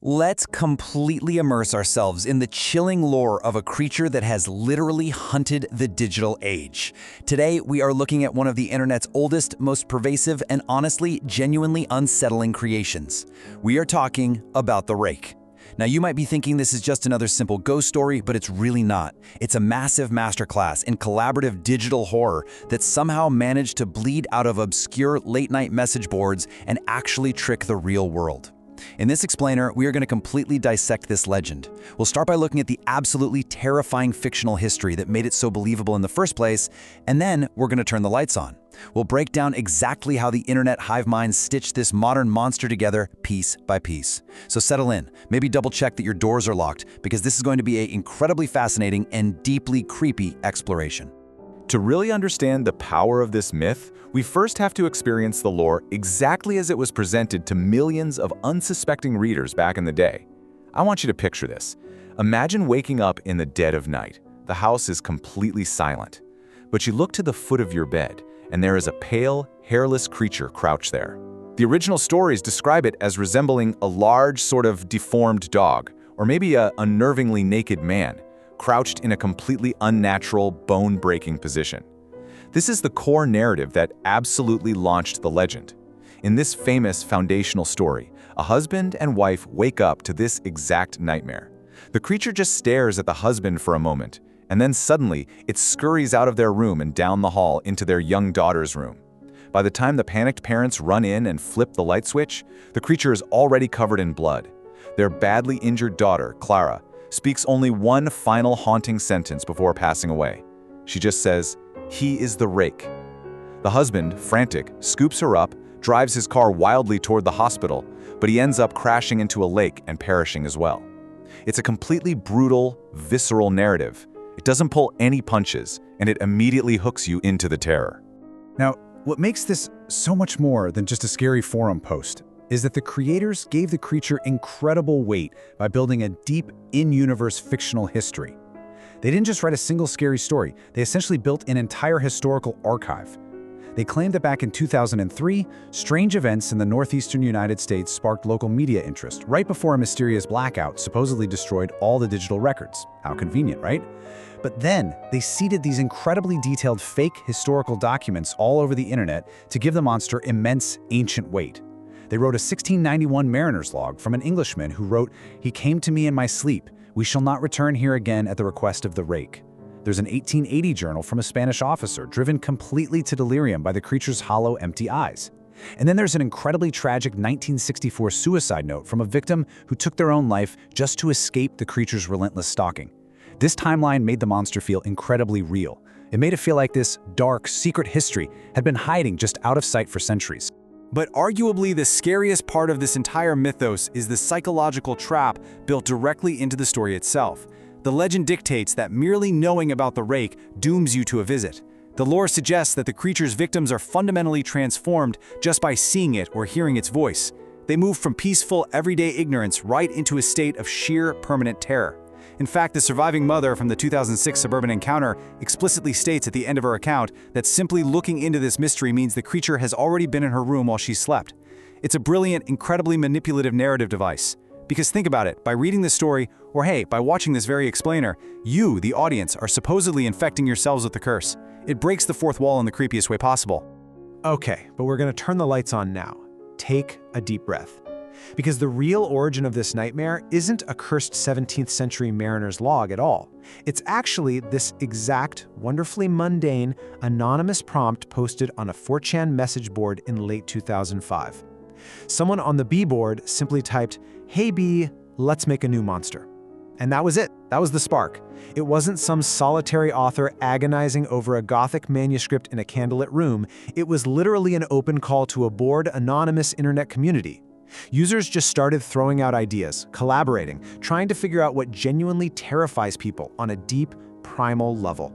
Let's completely immerse ourselves in the chilling lore of a creature that has literally hunted the digital age. Today, we are looking at one of the internet's oldest, most pervasive, and honestly, genuinely unsettling creations. We are talking about the Rake. Now, you might be thinking this is just another simple ghost story, but it's really not. It's a massive masterclass in collaborative digital horror that somehow managed to bleed out of obscure late-night message boards and actually trick the real world. In this explainer, we are going to completely dissect this legend. We'll start by looking at the absolutely terrifying fictional history that made it so believable in the first place, and then we're going to turn the lights on. We'll break down exactly how the internet hive minds stitched this modern monster together piece by piece. So settle in, maybe double check that your doors are locked, because this is going to be an incredibly fascinating and deeply creepy exploration. To really understand the power of this myth, we first have to experience the lore exactly as it was presented to millions of unsuspecting readers back in the day. I want you to picture this. Imagine waking up in the dead of night. The house is completely silent. But you look to the foot of your bed, and there is a pale, hairless creature crouched there. The original stories describe it as resembling a large, sort of deformed dog, or maybe a unnervingly naked man, crouched in a completely unnatural, bone-breaking position. This is the core narrative that absolutely launched the legend. In this famous foundational story, a husband and wife wake up to this exact nightmare. The creature just stares at the husband for a moment, and then suddenly it scurries out of their room and down the hall into their young daughter's room. By the time the panicked parents run in and flip the light switch, the creature is already covered in blood. Their badly injured daughter, Clara, speaks only one final haunting sentence before passing away. She just says, "He is the Rake." The husband, frantic, scoops her up, drives his car wildly toward the hospital, but he ends up crashing into a lake and perishing as well. It's a completely brutal, visceral narrative. It doesn't pull any punches, and it immediately hooks you into the terror. Now, what makes this so much more than just a scary forum post is that the creators gave the creature incredible weight by building a deep, in-universe fictional history. They didn't just write a single scary story, they essentially built an entire historical archive. They claimed that back in 2003, strange events in the northeastern United States sparked local media interest, right before a mysterious blackout supposedly destroyed all the digital records. How convenient, right? But then, they seeded these incredibly detailed fake historical documents all over the internet to give the monster immense, ancient weight. They wrote a 1691 mariner's log from an Englishman who wrote, "He came to me in my sleep. We shall not return here again at the request of the Rake." There's an 1880 journal from a Spanish officer driven completely to delirium by the creature's hollow, empty eyes. And then there's an incredibly tragic 1964 suicide note from a victim who took their own life just to escape the creature's relentless stalking. This timeline made the monster feel incredibly real. It made it feel like this dark, secret history had been hiding just out of sight for centuries. But arguably the scariest part of this entire mythos is the psychological trap built directly into the story itself. The legend dictates that merely knowing about the Rake dooms you to a visit. The lore suggests that the creature's victims are fundamentally transformed just by seeing it or hearing its voice. They move from peaceful, everyday ignorance right into a state of sheer, permanent terror. In fact, the surviving mother from the 2006 suburban encounter explicitly states at the end of her account that simply looking into this mystery means the creature has already been in her room while she slept. It's a brilliant, incredibly manipulative narrative device. Because think about it, by reading this story, or hey, by watching this very explainer, you, the audience, are supposedly infecting yourselves with the curse. It breaks the fourth wall in the creepiest way possible. Okay, but we're going to turn the lights on now. Take a deep breath. Because the real origin of this nightmare isn't a cursed 17th century mariner's log at all. It's actually this exact, wonderfully mundane, anonymous prompt posted on a 4chan message board in late 2005. Someone on the B board simply typed, "Hey B, let's make a new monster." And that was it. That was the spark. It wasn't some solitary author agonizing over a Gothic manuscript in a candlelit room. It was literally an open call to a bored, anonymous internet community. Users just started throwing out ideas, collaborating, trying to figure out what genuinely terrifies people on a deep, primal level.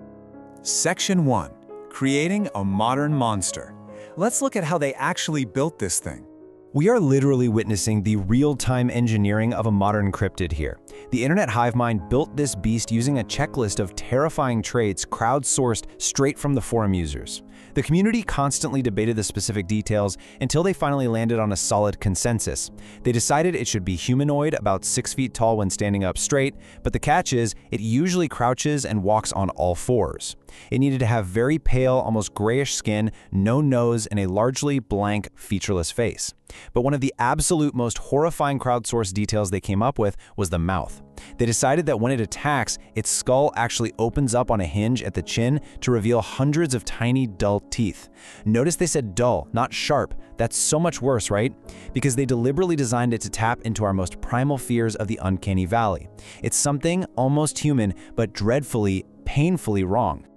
Section 1. Creating a modern monster. Let's look at how they actually built this thing. We are literally witnessing the real-time engineering of a modern cryptid here. The internet hive mind built this beast using a checklist of terrifying traits crowdsourced straight from the forum users. The community constantly debated the specific details until they finally landed on a solid consensus. They decided it should be humanoid, about 6 feet tall when standing up straight, but the catch is it usually crouches and walks on all fours. It needed to have very pale, almost grayish skin, no nose, and a largely blank, featureless face. But one of the absolute most horrifying crowdsourced details they came up with was the mouth. They decided that when it attacks, its skull actually opens up on a hinge at the chin to reveal hundreds of tiny, dull teeth. Notice they said dull, not sharp. That's so much worse, right? Because they deliberately designed it to tap into our most primal fears of the uncanny valley. It's something almost human, but dreadfully, painfully wrong.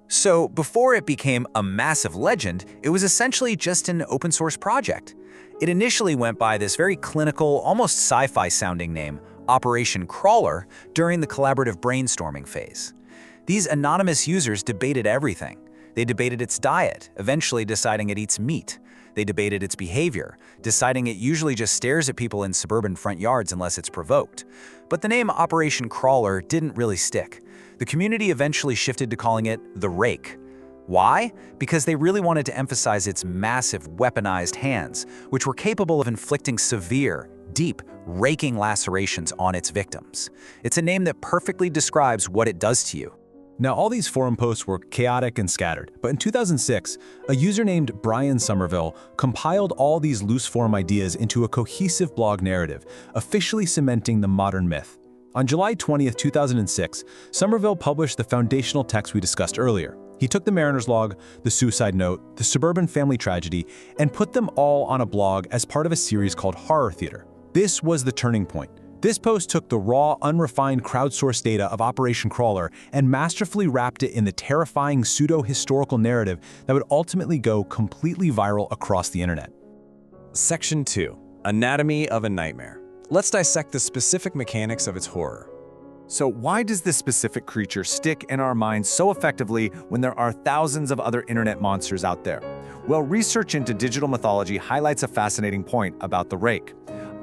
So, before it became a massive legend, it was essentially just an open-source project. It initially went by this very clinical, almost sci-fi sounding name, Operation Crawler, during the collaborative brainstorming phase. These anonymous users debated everything. They debated its diet, eventually deciding it eats meat. They debated its behavior, deciding it usually just stares at people in suburban front yards unless it's provoked. But the name Operation Crawler didn't really stick. The community eventually shifted to calling it the Rake. Why? Because they really wanted to emphasize its massive, weaponized hands, which were capable of inflicting severe, deep, raking lacerations on its victims. It's a name that perfectly describes what it does to you. Now, all these forum posts were chaotic and scattered, but in 2006, a user named Brian Somerville compiled all these loose forum ideas into a cohesive blog narrative, officially cementing the modern myth. On July 20th, 2006, Somerville published the foundational text we discussed earlier. He took the Mariner's Log, the suicide note, the suburban family tragedy, and put them all on a blog as part of a series called Horror Theater. This was the turning point. This post took the raw, unrefined crowdsourced data of Operation Crawler and masterfully wrapped it in the terrifying pseudo-historical narrative that would ultimately go completely viral across the internet. Section 2. Anatomy of a Nightmare. Let's dissect the specific mechanics of its horror. So why does this specific creature stick in our minds so effectively when there are thousands of other internet monsters out there? Well, research into digital mythology highlights a fascinating point about the Rake.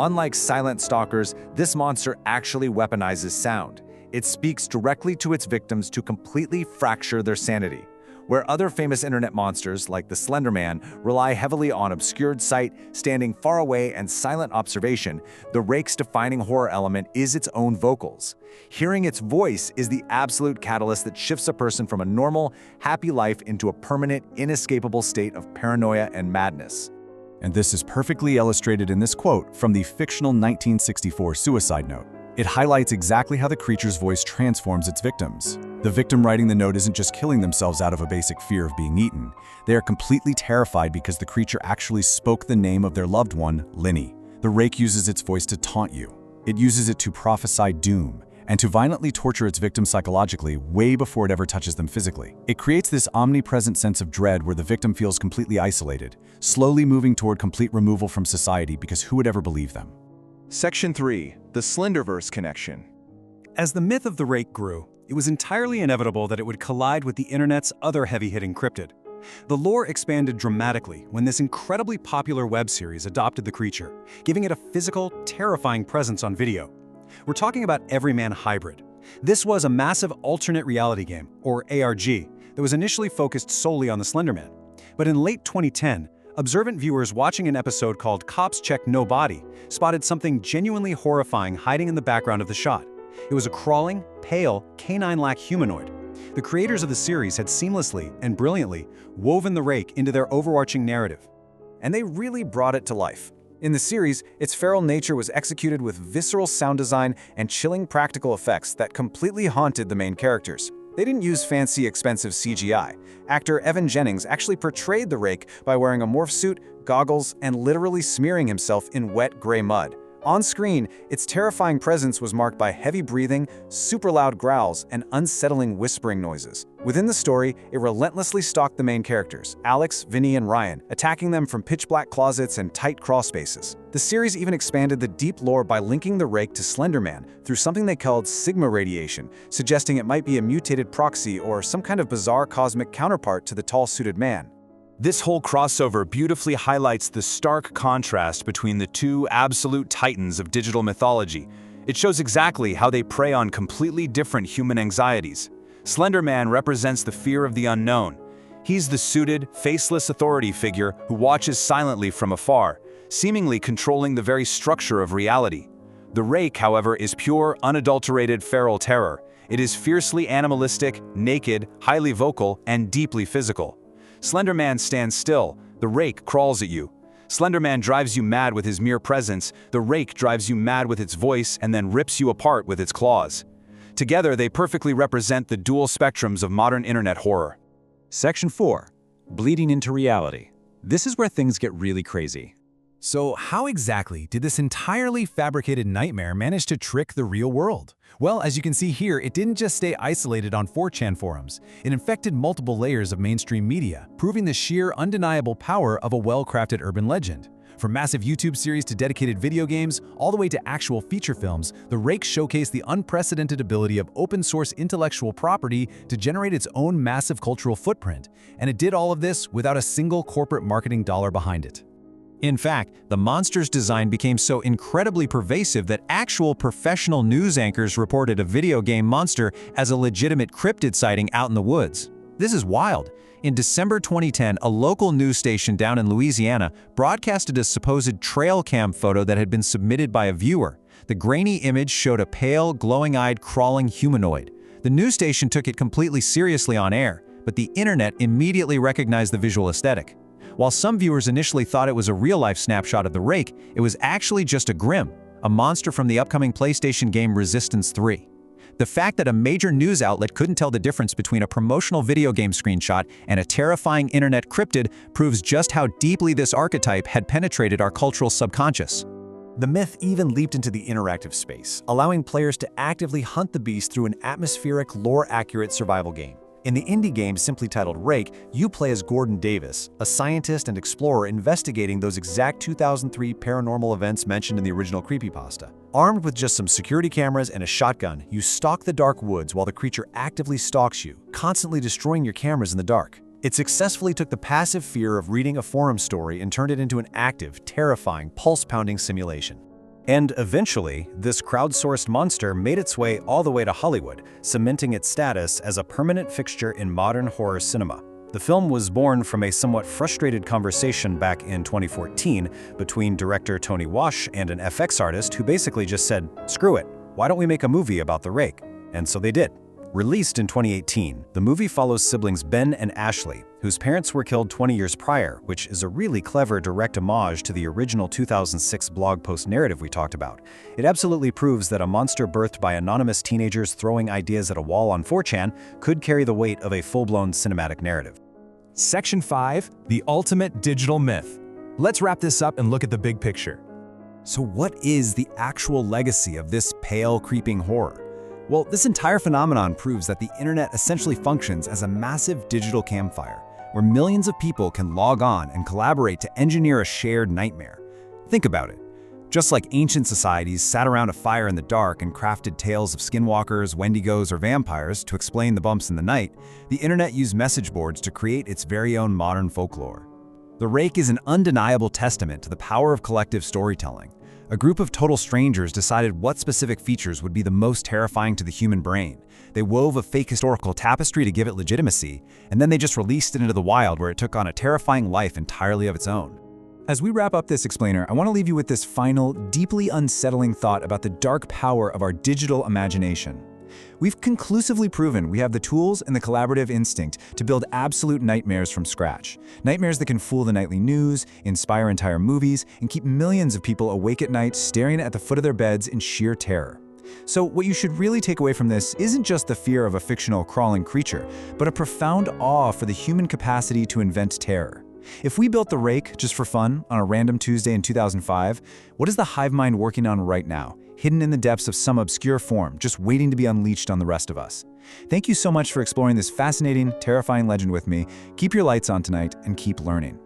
Unlike silent stalkers, this monster actually weaponizes sound. It speaks directly to its victims to completely fracture their sanity. Where other famous internet monsters, like the Slender Man, rely heavily on obscured sight, standing far away, and silent observation, the Rake's defining horror element is its own vocals. Hearing its voice is the absolute catalyst that shifts a person from a normal, happy life into a permanent, inescapable state of paranoia and madness. And this is perfectly illustrated in this quote from the fictional 1964 suicide note. It highlights exactly how the creature's voice transforms its victims. The victim writing the note isn't just killing themselves out of a basic fear of being eaten. They are completely terrified because the creature actually spoke the name of their loved one, Linny. The Rake uses its voice to taunt you. It uses it to prophesy doom and to violently torture its victims psychologically way before it ever touches them physically. It creates this omnipresent sense of dread where the victim feels completely isolated, slowly moving toward complete removal from society because who would ever believe them? Section 3. The Slenderverse Connection. As the myth of the Rake grew, it was entirely inevitable that it would collide with the internet's other heavy-hitting cryptid. The lore expanded dramatically when this incredibly popular web series adopted the creature, giving it a physical, terrifying presence on video. We're talking about Everyman Hybrid. This was a massive alternate reality game, or ARG, that was initially focused solely on the Slender Man. But in late 2010, observant viewers watching an episode called Cops Check No Body spotted something genuinely horrifying hiding in the background of the shot. It was a crawling, pale, canine-like humanoid. The creators of the series had seamlessly and brilliantly woven the Rake into their overarching narrative. And they really brought it to life. In the series, its feral nature was executed with visceral sound design and chilling practical effects that completely haunted the main characters. They didn't use fancy, expensive CGI. Actor Evan Jennings actually portrayed the Rake by wearing a morph suit, goggles, and literally smearing himself in wet gray mud. On screen, its terrifying presence was marked by heavy breathing, super loud growls, and unsettling whispering noises. Within the story, it relentlessly stalked the main characters, Alex, Vinny, and Ryan, attacking them from pitch-black closets and tight crawl spaces. The series even expanded the deep lore by linking the Rake to Slender Man through something they called Sigma radiation, suggesting it might be a mutated proxy or some kind of bizarre cosmic counterpart to the tall-suited man. This whole crossover beautifully highlights the stark contrast between the two absolute titans of digital mythology. It shows exactly how they prey on completely different human anxieties. Slender Man represents the fear of the unknown. He's the suited, faceless authority figure who watches silently from afar, seemingly controlling the very structure of reality. The Rake, however, is pure, unadulterated feral terror. It is fiercely animalistic, naked, highly vocal, and deeply physical. Slender Man stands still, the Rake crawls at you. Slender Man drives you mad with his mere presence, the Rake drives you mad with its voice and then rips you apart with its claws. Together, they perfectly represent the dual spectrums of modern internet horror. Section 4. Bleeding into reality. This is where things get really crazy. So how exactly did this entirely fabricated nightmare manage to trick the real world? Well, as you can see here, it didn't just stay isolated on 4chan forums. It infected multiple layers of mainstream media, proving the sheer, undeniable power of a well-crafted urban legend. From massive YouTube series to dedicated video games, all the way to actual feature films, the Rake showcased the unprecedented ability of open-source intellectual property to generate its own massive cultural footprint. And it did all of this without a single corporate marketing dollar behind it. In fact, the monster's design became so incredibly pervasive that actual professional news anchors reported a video game monster as a legitimate cryptid sighting out in the woods. This is wild. In December 2010, a local news station down in Louisiana broadcasted a supposed trail cam photo that had been submitted by a viewer. The grainy image showed a pale, glowing-eyed, crawling humanoid. The news station took it completely seriously on air, but the internet immediately recognized the visual aesthetic. While some viewers initially thought it was a real-life snapshot of the Rake, it was actually just a Grim, a monster from the upcoming PlayStation game Resistance 3. The fact that a major news outlet couldn't tell the difference between a promotional video game screenshot and a terrifying internet cryptid proves just how deeply this archetype had penetrated our cultural subconscious. The myth even leaped into the interactive space, allowing players to actively hunt the beast through an atmospheric, lore-accurate survival game. In the indie game simply titled Rake, you play as Gordon Davis, a scientist and explorer investigating those exact 2003 paranormal events mentioned in the original creepypasta. Armed with just some security cameras and a shotgun, you stalk the dark woods while the creature actively stalks you, constantly destroying your cameras in the dark. It successfully took the passive fear of reading a forum story and turned it into an active, terrifying, pulse-pounding simulation. And eventually, this crowdsourced monster made its way all the way to Hollywood, cementing its status as a permanent fixture in modern horror cinema. The film was born from a somewhat frustrated conversation back in 2014 between director Tony Wash and an FX artist who basically just said, "Screw it, why don't we make a movie about the Rake?" And so they did. Released in 2018, the movie follows siblings Ben and Ashley, whose parents were killed 20 years prior, which is a really clever direct homage to the original 2006 blog post narrative we talked about. It absolutely proves that a monster birthed by anonymous teenagers throwing ideas at a wall on 4chan could carry the weight of a full-blown cinematic narrative. Section 5. The ultimate digital myth. Let's wrap this up and look at the big picture. So what is the actual legacy of this pale, creeping horror? Well, this entire phenomenon proves that the internet essentially functions as a massive digital campfire, where millions of people can log on and collaborate to engineer a shared nightmare. Think about it. Just like ancient societies sat around a fire in the dark and crafted tales of skinwalkers, wendigos, or vampires to explain the bumps in the night, the internet used message boards to create its very own modern folklore. The Rake is an undeniable testament to the power of collective storytelling. A group of total strangers decided what specific features would be the most terrifying to the human brain. They wove a fake historical tapestry to give it legitimacy, and then they just released it into the wild where it took on a terrifying life entirely of its own. As we wrap up this explainer, I want to leave you with this final, deeply unsettling thought about the dark power of our digital imagination. We've conclusively proven we have the tools and the collaborative instinct to build absolute nightmares from scratch. Nightmares that can fool the nightly news, inspire entire movies, and keep millions of people awake at night staring at the foot of their beds in sheer terror. So what you should really take away from this isn't just the fear of a fictional crawling creature, but a profound awe for the human capacity to invent terror. If we built the Rake just for fun on a random Tuesday in 2005, what is the hive mind working on right now, hidden in the depths of some obscure form, just waiting to be unleashed on the rest of us? Thank you so much for exploring this fascinating, terrifying legend with me. Keep your lights on tonight and keep learning.